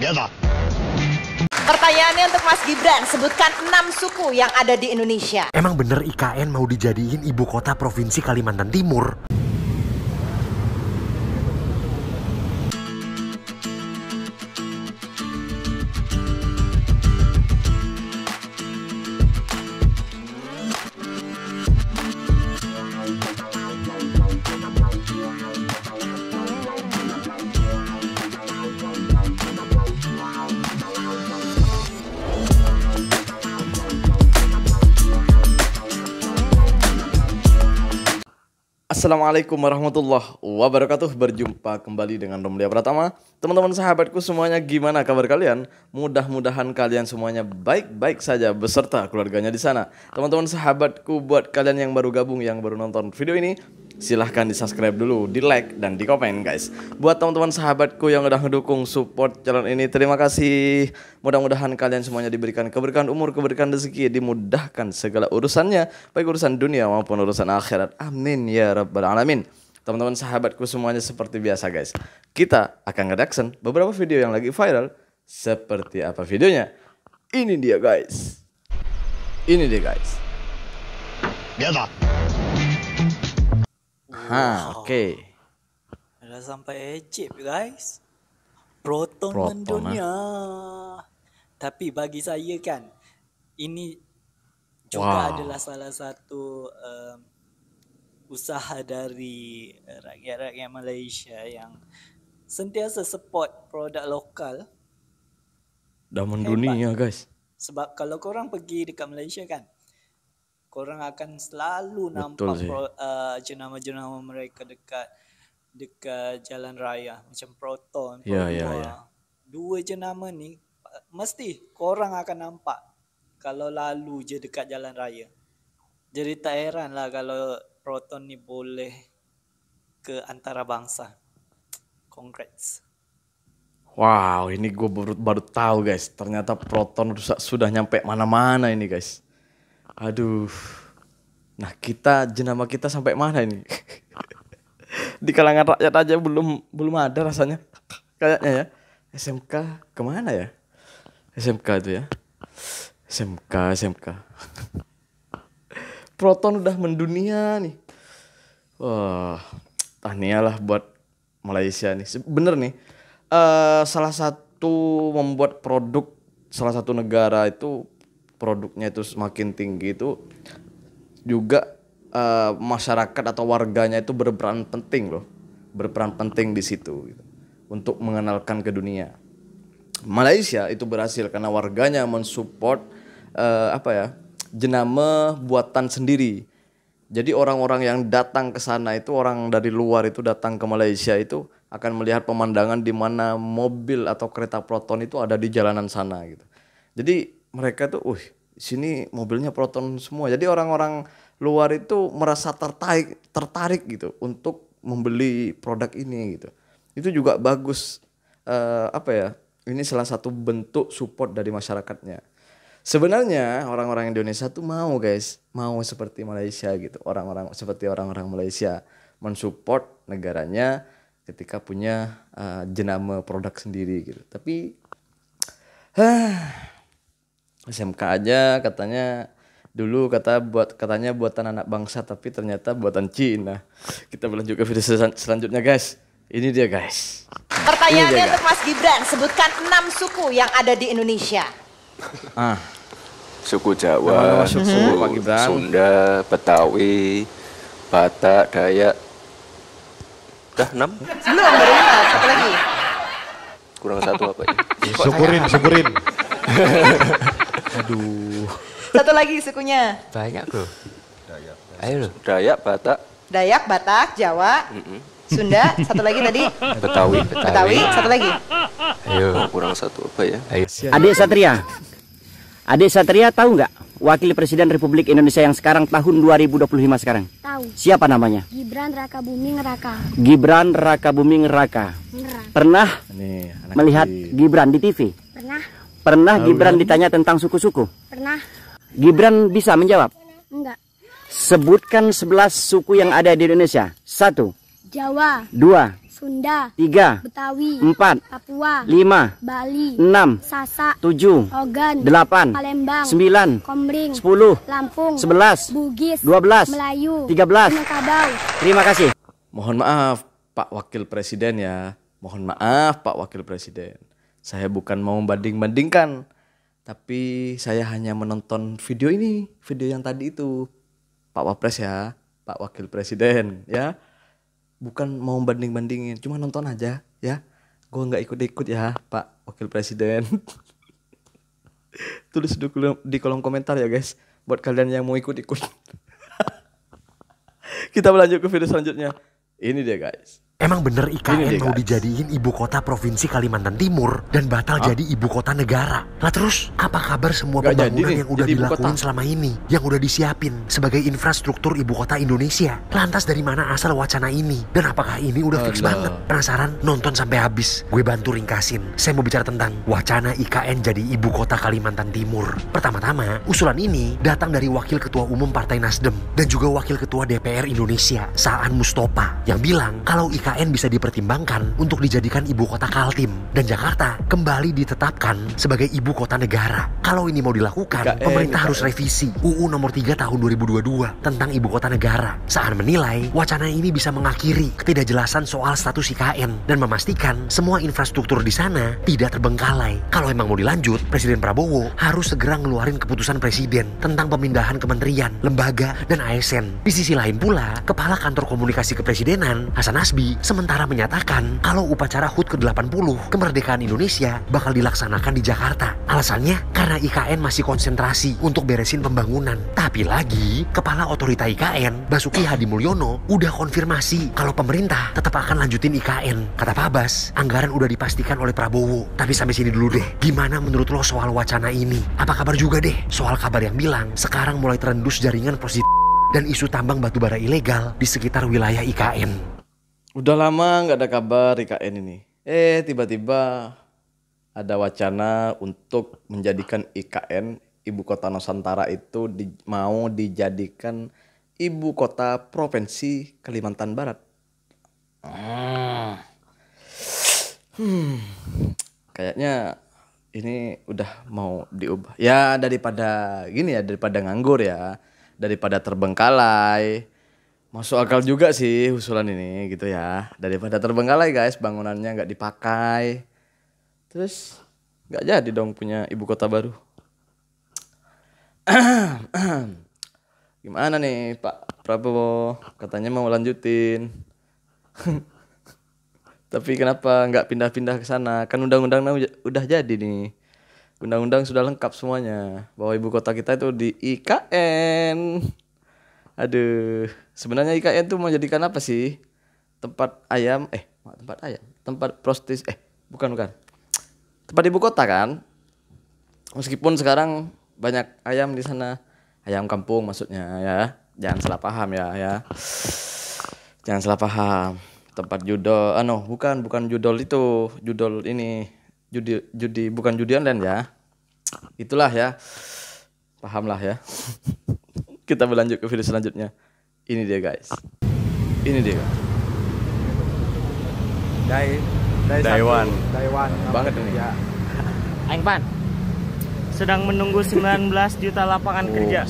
Biasa. Pertanyaannya untuk Mas Gibran, sebutkan 6 suku yang ada di Indonesia. Emang bener IKN mau dijadiin ibu kota provinsi Kalimantan Timur? Assalamualaikum warahmatullahi wabarakatuh. Berjumpa kembali dengan Romlia Pratama. Teman-teman sahabatku semuanya, gimana kabar kalian? Mudah-mudahan kalian semuanya baik-baik saja beserta keluarganya di sana. Teman-teman sahabatku, buat kalian yang baru gabung, yang baru nonton video ini, silahkan di subscribe dulu, di like, dan di komen guys. Buat teman-teman sahabatku yang udah ngedukung support channel ini, terima kasih. Mudah-mudahan kalian semuanya diberikan keberkahan umur, keberkahan rezeki, dimudahkan segala urusannya, baik urusan dunia maupun urusan akhirat. Amin ya rabbal alamin. Teman-teman sahabatku semuanya, seperti biasa guys, kita akan nge-reaction beberapa video yang lagi viral. Seperti apa videonya? Ini dia guys. Ini dia guys. Biasa. Oke. Udah sampai Egypt guys. Proton Proton, mendunia. Tapi bagi saya kan, ini juga adalah salah satu usaha dari rakyat-rakyat Malaysia yang sentiasa support produk lokal. Udah mendunia guys. Sebab kalau korang pergi dekat Malaysia kan, korang akan selalu nampak jenama-jenama mereka dekat jalan raya macam Proton, Ya. Dua jenama ni mesti korang akan nampak kalau lalu je dekat jalan raya. Jadi tak heran lah kalau Proton ni boleh ke antarabangsa. Congrats. Wow, ini gue baru tahu guys. Ternyata Proton sudah nyampe mana-mana ini guys. Aduh. Nah, jenama kita sampai mana ini? Di kalangan rakyat aja belum ada rasanya. Kayaknya ya. SMK kemana ya? SMK itu ya. SMK. Proton udah mendunia nih. Wah, tahniah buat Malaysia nih. Bener nih. Salah satu membuat produk salah satu negara itu produknya itu semakin tinggi itu juga masyarakat atau warganya itu berperan penting di situ gitu, untuk mengenalkan ke dunia. Malaysia itu berhasil karena warganya mensupport jenama buatan sendiri. Jadi orang-orang yang datang ke sana itu, orang dari luar itu datang ke Malaysia itu akan melihat pemandangan di mana mobil atau kereta Proton itu ada di jalanan sana gitu. Jadi mereka tuh, sini mobilnya Proton semua. Jadi orang-orang luar itu merasa tertarik gitu untuk membeli produk ini gitu. Itu juga bagus. Ini salah satu bentuk support dari masyarakatnya. Sebenarnya orang-orang Indonesia tuh mau seperti Malaysia gitu. Seperti orang-orang Malaysia mensupport negaranya ketika punya jenama produk sendiri gitu. Tapi SMK aja katanya katanya buatan anak bangsa, tapi ternyata buatan Cina. Kita berlanjut ke video selanjutnya guys. Ini dia guys. Pertanyaannya untuk Mas Gibran, sebutkan 6 suku yang ada di Indonesia. Suku Jawa, suku Sunda, Betawi, Batak, Dayak. Dah 6? Belum, baru 5, satu lagi. Kurang satu apa ini? Syukurin. Aduh. Satu lagi sukunya. Banyak bro. Ayo loh. Dayak, Batak, Jawa, Sunda, satu lagi tadi. Betawi, satu lagi. Ayo, kurang satu apa ya? Ayo. Adik Satria tahu nggak Wakil Presiden Republik Indonesia yang sekarang tahun 2025 sekarang? Tahu. Siapa namanya? Gibran Rakabuming Raka. Gibran Rakabuming Raka. Pernah melihat Gibran di TV? Pernah Gibran ditanya tentang suku-suku? Pernah. Gibran bisa menjawab? Enggak. Sebutkan 11 suku yang ada di Indonesia. 1. Jawa. 2. Sunda, 3, Betawi, 4, Papua, 5, Bali, 6, Sasak, 7, Ogan, 8, Palembang, 9, Komering, 10, Lampung, 11, Bugis, 12, Melayu, 13. Minangkabau. Terima kasih. Mohon maaf Pak Wakil Presiden ya. Mohon maaf Pak Wakil Presiden. Saya bukan mau banding-bandingkan, tapi saya hanya menonton video ini, video yang tadi itu. Pak Wapres ya, Pak Wakil Presiden ya. Bukan mau banding-bandingin, cuma nonton aja ya. Gue nggak ikut-ikut ya Pak Wakil Presiden. Tulis di kolom komentar ya guys, buat kalian yang mau ikut-ikut. Kita berlanjut ke video selanjutnya. Ini dia guys. Emang bener IKN mau guys. dijadiin ibu kota provinsi Kalimantan Timur dan batal jadi ibu kota negara. Lah terus apa kabar semua Gak pembangunan jadi yang udah jadi ibu dilakuin kota. selama ini, yang udah disiapin sebagai infrastruktur ibu kota Indonesia? Lantas dari mana asal wacana ini? Dan apakah ini udah fix Alah. banget? Penasaran? Nonton sampai habis. Gue bantu ringkasin. Saya mau bicara tentang wacana IKN jadi ibu kota Kalimantan Timur. Pertama-tama, usulan ini datang dari Wakil Ketua Umum Partai Nasdem dan juga Wakil Ketua DPR Indonesia, Saan Mustopa, yang bilang kalau IKN bisa dipertimbangkan untuk dijadikan ibu kota Kaltim dan Jakarta kembali ditetapkan sebagai ibu kota negara. Kalau ini mau dilakukan, pemerintah harus revisi UU nomor 3 tahun 2022 tentang ibu kota negara. Saan menilai wacana ini bisa mengakhiri ketidakjelasan soal status IKN dan memastikan semua infrastruktur di sana tidak terbengkalai. Kalau emang mau dilanjut, Presiden Prabowo harus segera ngeluarin keputusan presiden tentang pemindahan kementerian, lembaga, dan ASN. Di sisi lain pula, Kepala Kantor Komunikasi Kepresidenan, Hasan Nasbi, sementara menyatakan kalau upacara HUT ke-80 kemerdekaan Indonesia bakal dilaksanakan di Jakarta. Alasannya karena IKN masih konsentrasi untuk beresin pembangunan. Tapi lagi, Kepala Otorita IKN, Basuki Hadi Mulyono, udah konfirmasi kalau pemerintah tetap akan lanjutin IKN. Kata Pak Abbas, anggaran udah dipastikan oleh Prabowo. Tapi sampai sini dulu deh. Gimana menurut lo soal wacana ini? Apa kabar juga deh soal kabar yang bilang sekarang mulai terendus jaringan prostitusi dan isu tambang batubara ilegal di sekitar wilayah IKN? Udah lama nggak ada kabar IKN ini. Tiba-tiba ada wacana untuk menjadikan IKN ibu kota Nusantara itu mau dijadikan ibu kota provinsi Kalimantan Barat. Kayaknya ini udah mau diubah. Ya daripada gini ya, daripada nganggur ya, daripada terbengkalai. Masuk akal juga sih usulan ini gitu ya. Daripada terbengkalai guys, bangunannya nggak dipakai. Terus nggak jadi dong punya ibu kota baru. Gimana nih Pak Prabowo? Katanya mau lanjutin. Tapi kenapa nggak pindah-pindah ke sana? Kan undang-undang udah jadi nih. Undang-undang sudah lengkap semuanya. Bahwa ibu kota kita itu di IKN. Aduh, sebenarnya IKN tuh mau jadikan apa sih? Tempat ayam, tempat ayam, tempat prostis, bukan. Tempat ibu kota kan? Meskipun sekarang banyak ayam di sana, ayam kampung maksudnya ya. Jangan salah paham ya. Jangan salah paham. Tempat judol, bukan judol itu, judol ini, judi bukan judi online ya. Itulah ya. Pahamlah ya. Kita berlanjut ke video selanjutnya. Ini dia guys. Daiwan banget ini. Ya. Aing Pan sedang menunggu 19 juta lapangan kerja.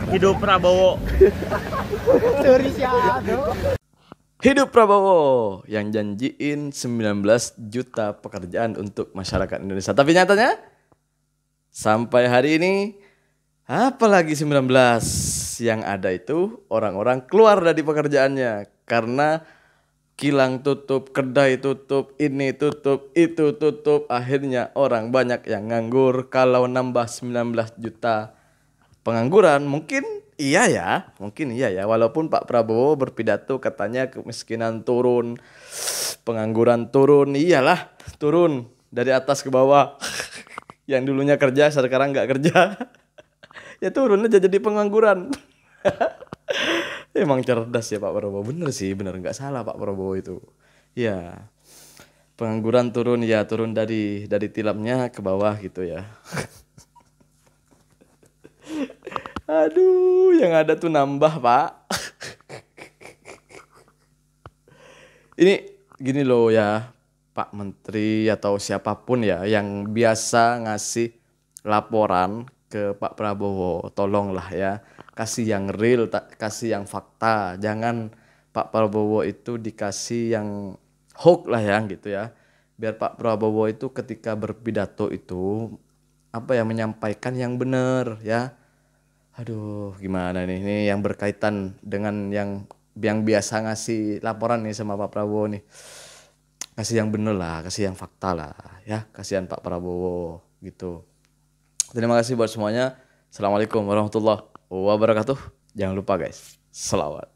Hidup Prabowo. Hidup Prabowo yang janjiin 19 juta pekerjaan untuk masyarakat Indonesia. Tapi nyatanya sampai hari ini apalagi 19 yang ada itu orang-orang keluar dari pekerjaannya karena kilang tutup, kedai tutup, ini tutup, itu tutup. Akhirnya orang banyak yang nganggur. Kalau nambah 19 juta pengangguran mungkin iya ya. Walaupun Pak Prabowo berpidato katanya kemiskinan turun, pengangguran turun. Iyalah turun dari atas ke bawah. Yang dulunya kerja sekarang nggak kerja. Ya turun aja jadi pengangguran. Emang cerdas ya Pak Prabowo. Bener nggak salah Pak Prabowo itu. Ya pengangguran turun ya, turun dari tilapnya ke bawah gitu ya. Aduh, yang ada tuh nambah Pak. Ini gini loh ya, Pak Menteri atau siapapun ya yang biasa ngasih laporan ke Pak Prabowo, tolonglah ya kasih yang real, kasih yang fakta. Jangan Pak Prabowo itu dikasih yang hoax lah ya gitu ya. Biar Pak Prabowo itu ketika berpidato itu apa ya, menyampaikan yang benar ya. Aduh, gimana nih? Ini yang berkaitan dengan yang biasa ngasih laporan nih sama Pak Prabowo nih. Kasih yang bener lah, kasih yang fakta lah ya. Kasihan Pak Prabowo gitu. Terima kasih buat semuanya. Assalamualaikum warahmatullahi wabarakatuh. Jangan lupa guys, selawat.